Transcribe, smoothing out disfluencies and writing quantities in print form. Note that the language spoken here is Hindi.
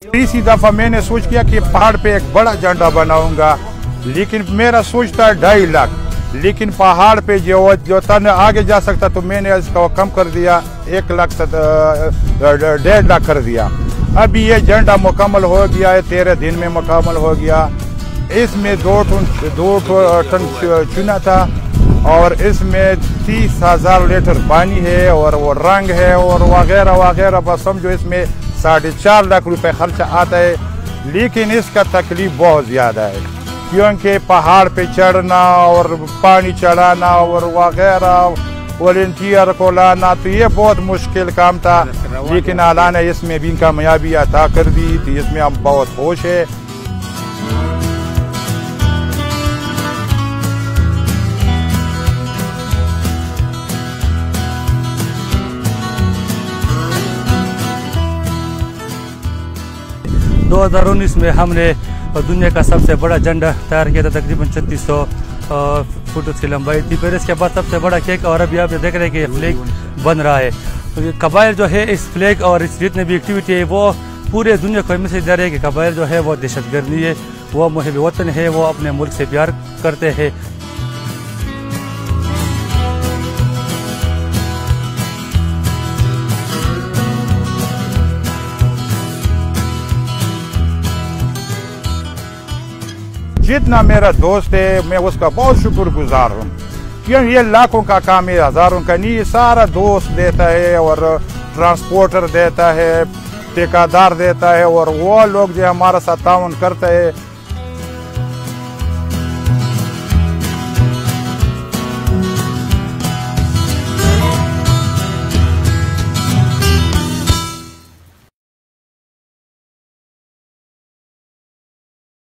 तीसरी दफा मैंने सोच किया कि पहाड़ पे एक बड़ा झंडा बनाऊंगा, लेकिन मेरा सोच था 2.5 लाख, लेकिन पहाड़ पे जो तन आगे जा सकता तो मैंने इसको कम कर दिया, 1 लाख 1.5 लाख कर दिया। अभी ये झंडा मुकम्मल हो गया है, 13 दिन में मुकम्मल हो गया। इसमें 2 टन चूना था और इसमें 30,000 लीटर पानी है और वो रंग है और वगैरह वगैरह। बस समझो इसमें 4.5 लाख रुपए खर्चा आता है, लेकिन इसका तकलीफ बहुत ज़्यादा है क्योंकि पहाड़ पे चढ़ना और पानी चढ़ाना और वगैरह वॉलंटियर को लाना, तो ये बहुत मुश्किल काम था। लेकिन अल्लाह ने इसमें भी कामयाबी अता कर दी थी, इसमें हम बहुत खुश है। दो 2019 में हमने दुनिया का सबसे बड़ा झंडा तैयार किया था, तकरीबन 3600 फुट उसकी लंबाई थी। फिर इसके बाद सबसे बड़ा केक, और अभी आप देख रहे हैं कि फ्लैग बन रहा है। तो ये कबाइल जो है इस फ्लैग और इस जितने भी एक्टिविटी है वो पूरे दुनिया को मैसेज दे रहे हैं कि कबाइल जो है वो दहशतगर्दी है, वो मुहिब वतन है, वो अपने मुल्क से प्यार करते हैं। जितना मेरा दोस्त है मैं उसका बहुत शुक्रगुजार हूँ, क्योंकि ये लाखों का काम है, हजारों का नहीं। ये सारा दोस्त देता है और ट्रांसपोर्टर देता है, ठेकेदार देता है, और वो लोग जो हमारा साथ ताउन करते हैं